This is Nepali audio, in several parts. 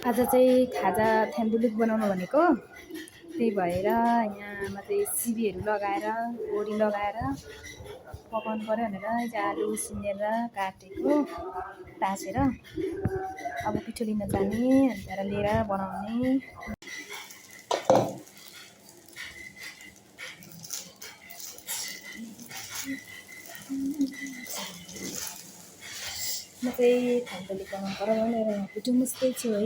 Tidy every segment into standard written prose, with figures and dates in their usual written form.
आज चाहिँ खाजा थ्यान्डुलिक बनाउनु भनेको, त्यही भएर यहाँमा चाहिँ सिबीहरू लगाएर बोडी लगाएर पकाउनु पऱ्यो भनेर चाहिँ आलु उसिनेर काटेको तासेर अब पिठो लिन जाने अनि त्यहाँबाट लिएर बनाउने। म चाहिँ थ्यान्डुलिक बनाउनु पऱ्यो भनेर यहाँ पिठो मुस्दैछु है।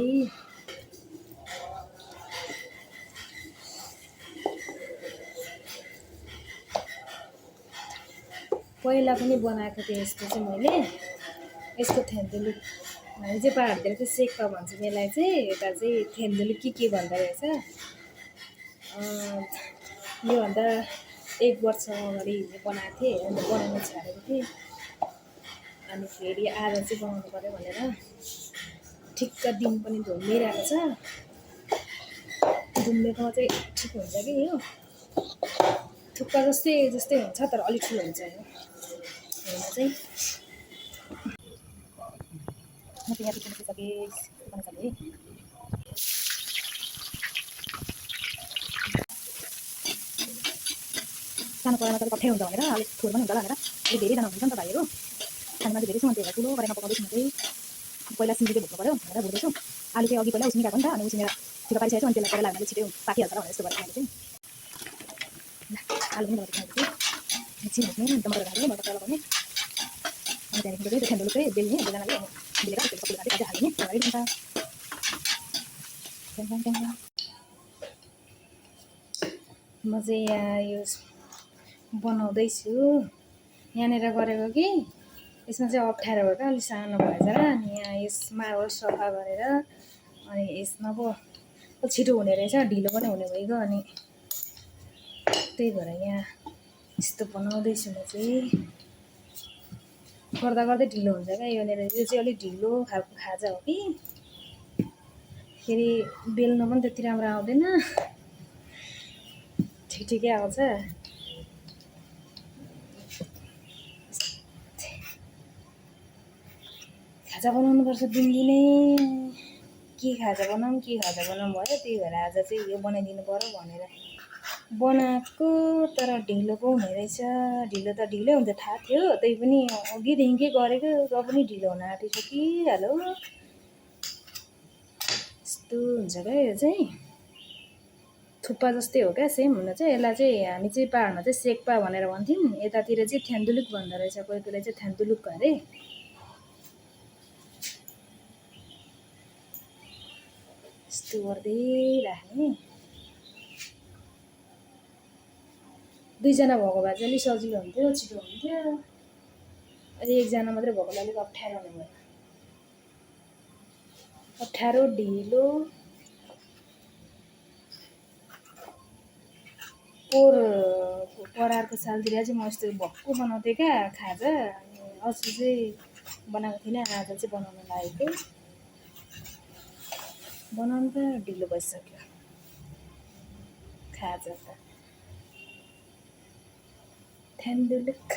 पहिला पनि बनाएको थिएँ यस्तो चाहिँ मैले, यसको थ्यान्डुलिक भने चाहिँ पहाडतिर चाहिँ सेक्पा भन्छ, यसलाई चाहिँ यता चाहिँ थ्यान्डुलिक के भन्दो रहेछ। योभन्दा 1 वर्ष अगाडि बनाएको थिएँ, अन्त बनाउनु छाडेको थिएँ, अनि फेरि आज चाहिँ बनाउनु पऱ्यो भनेर ठिक्क दिन पनि धुम्मिरहेको छ। धुम्मेकोमा चाहिँ ठिक हुन्छ कि यो थुक्पा जस्तै हुन्छ, तर अलिक ठुलो हुन्छ यो चाहिँ। म चाहिँ यहाँ पिठो मुसिसकेँ, बनाइसकेँ। सानो कराईमा त कठै हुन्छ भनेर अलिक थोर पनि हुन्छ होला भनेर अलिक धेरैजना हुन्छ नि त भाइहरू, खानामा चाहिँ धेरै छु, अनि त्यही भएर ठुलो कराईमा पकाउँदैछु। म चाहिँ पहिला सिमी चाहिँ भुट्नु पऱ्यो भनेर भुट्दैछु। आलु चाहिँ अघि पहिला उसिनिरहेको नि त, अनि उसिनेर छिटो पारिसकेको छु, अनि त्यसलाई पहिला छिटो पाकिहाल्छ भनेर यस्तो गरेर चाहिँ आलु पनि लगाएको छु। एकछिन भुट्ने, टमाटर हाल्ने, मटर लगाउने, अनि त्यहाँदेखि चाहिँ थ्यान्डुलिक चाहिँ बेल्ने, बेलनाले बेलेर त्यसको सबै काटेर हाल्ने तयारी हुन्छ। म चाहिँ यहाँ यो बनाउँदैछु, यहाँनिर गरेको कि यसमा चाहिँ अप्ठ्यारो भयो क्या, अलिक सानो भएछ र। अनि यहाँ यसमा सफा गरेर अनि यसमा पो छिटो हुने रहेछ, ढिलो पनि हुने भइगयो, अनि त्यही भएर यहाँ यस्तो बनाउँदैछु। म चाहिँ गर्दा गर्दै ढिलो हुन्छ क्या यहाँनिर। यो चाहिँ अलिक ढिलो खालको खाजा हो कि, फेरि बेल्नु पनि त्यति राम्रो आउँदैन, ठिकै आउँछ। खाजा बनाउनुपर्छ दिनदिनै, के खाजा बनाऊँ भयो। त्यही भएर आज चाहिँ यो बनाइदिनु पऱ्यो भनेर बनाएको, तर ढिलो पो हुने रहेछ। ढिलो त ढिलै हुन्छ थाहा थियो, त्यही पनि अघिदेखिकै गरेको, र पनि ढिलो हुन आँटिसकिहाल्यो। यस्तो हुन्छ क्या यो चाहिँ, थुक्पा जस्तै हो क्या सेम हुन चाहिँ। यसलाई चाहिँ हामी चाहिँ पहाडमा चाहिँ सेक्पा भनेर भन्थ्यौँ, यतातिर चाहिँ थ्यान्डुलिक भन्दो रहेछ, कोही कोहीले चाहिँ थ्यान्डुलिक अरे। यस्तो गर्दै राख्ने। 2 जना भएको भए चाहिँ अलिक सजिलो हुन्थ्यो, छिटो हुन्थ्यो। अहिले 1 जना मात्रै भएकोले अलिक अप्ठ्यारो हुने भयो। अप्ठ्यारो, ढिलो। परारको सालतिर चाहिँ म यस्तो भक्कु बनाउँथेँ क्या खाजा, अनि अस्ति चाहिँ बनाएको थिइनँ, आज चाहिँ बनाउनु लागेको। बनाउनु त ढिलो भइसक्यो खाजा त। थ्यान्डुलिक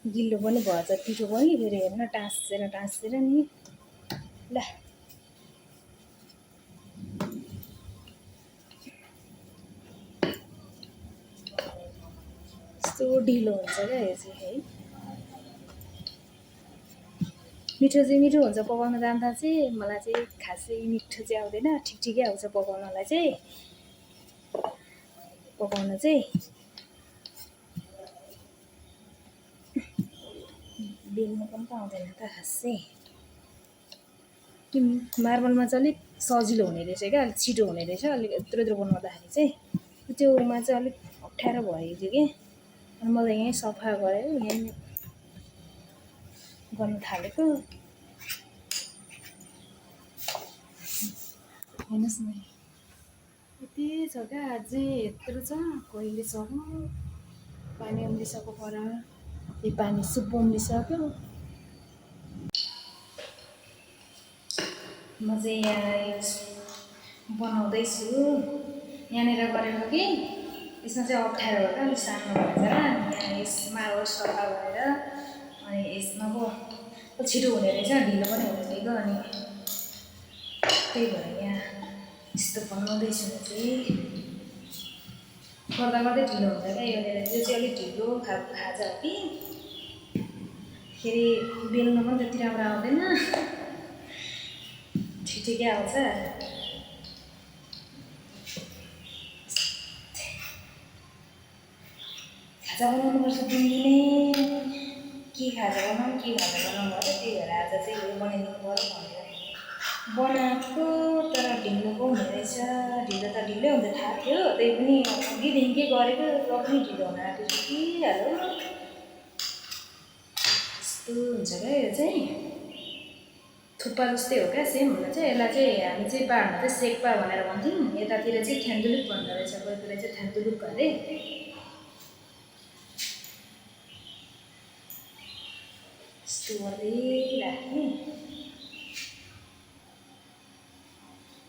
गिलो पनि भएछ, पिठो पनि फेरि हेर्न टाँसेर नि। ल यस्तो ढिलो हुन्छ क्या यो चाहिँ है। मिठो चाहिँ मिठो हुन्छ पकाउन जान्दा चाहिँ मलाई चाहिँ खासै मिठो चाहिँ आउँदैन ठिकै आउँछ पकाउनलाई चाहिँ पकाउन चाहिँ बेल्नु पनि त आउँदैन त खासै मार्बलमा चाहिँ अलिक सजिलो हुने रहेछ क्या अलिक छिटो हुने रहेछ अलिक यत्रो यत्रो बनाउँदाखेरि चाहिँ त्योमा चाहिँ अलिक अप्ठ्यारो भयो कि अनि मैले यहीँ सफा गरेर यहीँ गर्नु थालेको हेर्नुहोस् न यति छ क्या अझै यत्रो छ कहिलेसम्म पानी उम्लिसक्यो पर यो पानी सुप उम्लिसक्यो म चाहिँ यहाँ बनाउँदैछु यहाँनिर गरेको कि यसमा चाहिँ अप्ठ्यारो भयो क्या अलिक सानो भएर यहाँ यसमा सफा गरेर अनि यसमा पो छिटो हुने रहेछ ढिलो पनि हुने रहेछ अनि त्यही भएर यहाँ यस्तो बनाउँदैछु म चाहिँ गर्दा गर्दै ढिलो हुन्छ क्या यहाँनिर यो चाहिँ अलिक ढिलो खालको खाजा हो कि फेरि बेल्नु पनि त्यति राम्रो आउँदैन ठिकै आउँछ खाजा बनाउनुपर्छ दिनदिनै के खाजा बनाउनु भयो त्यही भएर आज चाहिँ उयो बनाइदिनु पऱ्यो भनेर बनाएको तर ढिलो पो हुने रहेछ ढिलो त ढिलै हुन्छ थाहा थियो त्यही पनि अघिदेखिकै गरेको र पनि ढिलो हुन आँटेको कि हालो यस्तो हुन्छ क्या यो चाहिँ थुक्पा जस्तै हो क्या सेम हुन चाहिँ यसलाई चाहिँ हामी चाहिँ पाहाडमा चाहिँ सेक्पा भनेर भन्छौँ यतातिर चाहिँ ठ्यान्डुलुक भन्दो रहेछ कोही कोही चाहिँ ठ्यान्डुलुक अरे यस्तो गर्दै राख्ने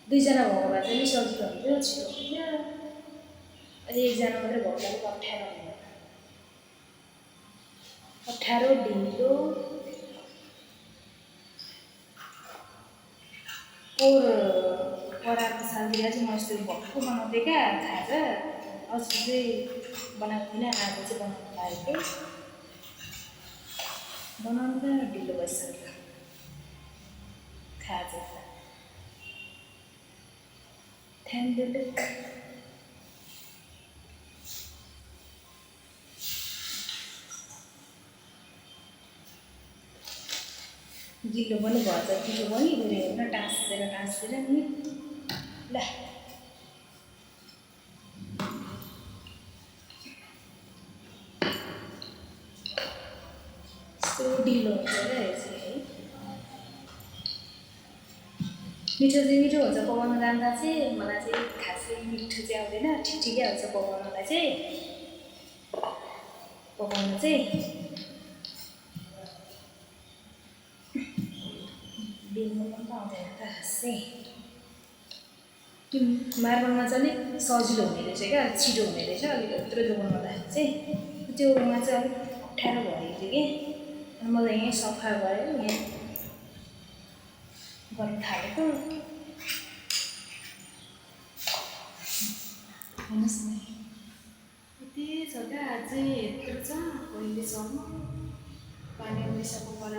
दुईजना भएको भए चाहिँ अलिक सजिलो हुन्थ्यो छिटो हुन्थ्यो अहिले एकजना मात्रै भएको अलिक अप्ठ्यारो हुने अप्ठ्यारो ढिलो पोहोर पराको सालतिर चाहिँ म यस्तो भक्कु बनाउँथेँ क्या खाजा अस्ति चाहिँ बनाएको थिइनँ आज चाहिँ बनाउनु लागेको बनाउँदा ढिलो भइसक्यो खाजा ठ्यान्डुलुक गिलो पनि भन्छ गिलो पनि हेर्न टाँसेर नि ल यस्तो ढिलो हुन्छ क्या यो चाहिँ है मिठो चाहिँ मिठो हुन्छ पकाउन जान्दा चाहिँ मलाई चाहिँ खासै मिठो चाहिँ आउँदैन ठिकै आउँछ पकाउनलाई चाहिँ पकाउन चाहिँ बेल्नु पनि त आउँदैन त खासै मार्बलमा चाहिँ अलिक सजिलो हुने रहेछ क्या अलिक छिटो हुने रहेछ अलिक यत्रो यत्रो बनाउँदाखेरि चाहिँ त्योमा चाहिँ अलिक अप्ठ्यारो भएको थियो कि अनि मैले यहीँ सफा गरेर यहाँ गर्नु थालेको हेर्नुहोस् न यति छ क्या अझै यत्रो छ कहिलेसम्म पानी उम्लिसक्यो पर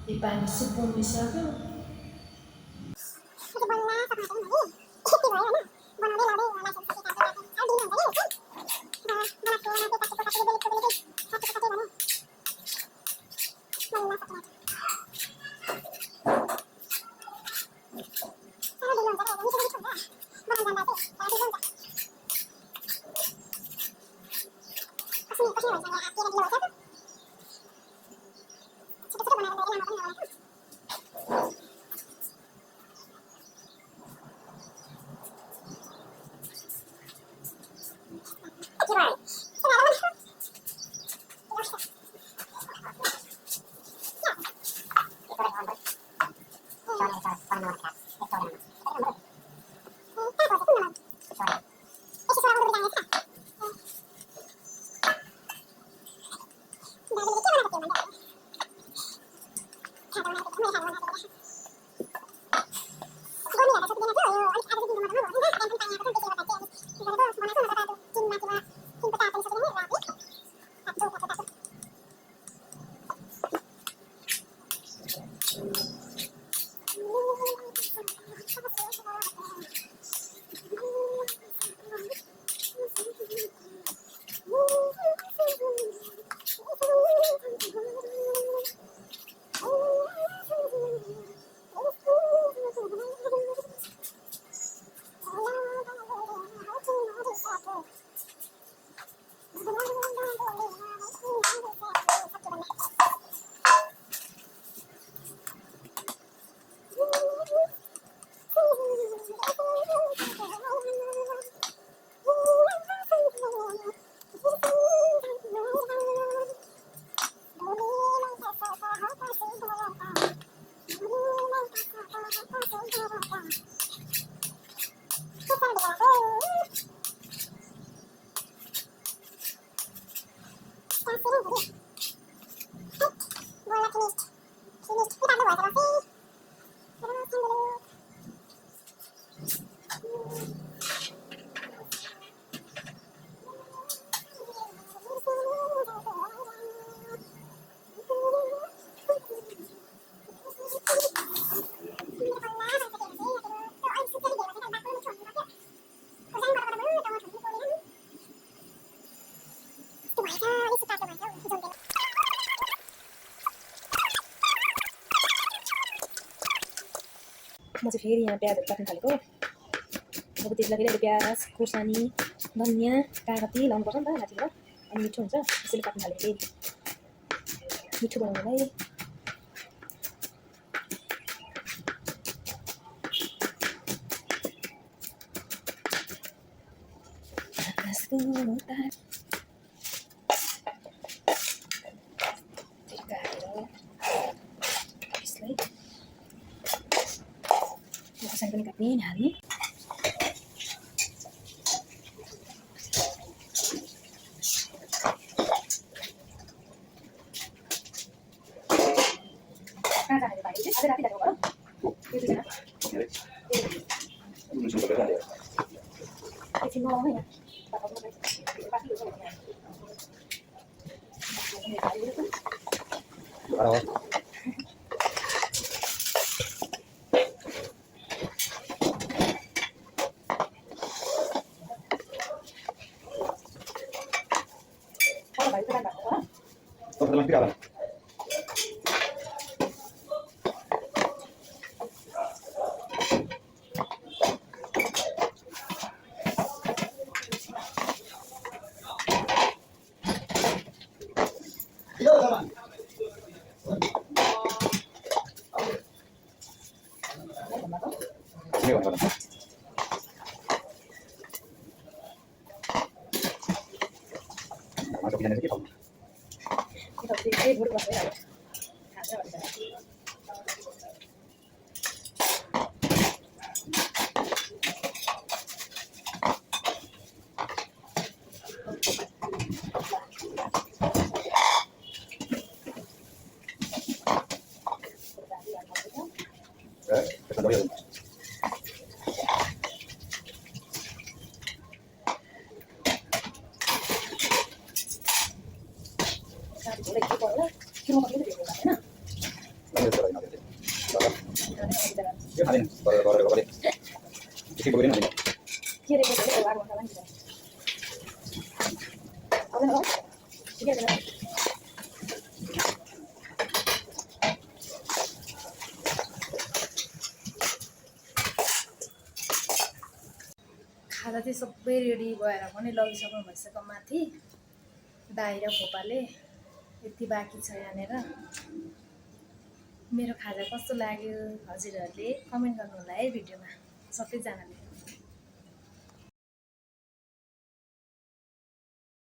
यो पानी सुप उम्लिसक्यो म चाहिँ फेरि यहाँ प्याजहरू काट्न थालेको। अब त्यसलाई फेरि प्याज खोर्सानी धनियाँ कागती लाउनुपर्छ नि त माथिबाट, अनि मिठो हुन्छ त्यसैले काट्न थालेको फेरि मिठो बनाउनुलाई। खोर्सानी पनि काट्ने हाल्ने। कहाँ जाने भाइ आज राति जानु हो त्यो दुईजना एकछिन नआउनु यहाँ खाजा चाहिँ सबै रेडी भएर पनि लगिसक्नु भइसक्यो माथि। दाइ र खोपाले यति बाँकी छ यहाँनिर। मेरो खाजा कस्तो लाग्यो हजुरहरूले कमेन्ट गर्नु होला है भिडियोमा सबैजनाले।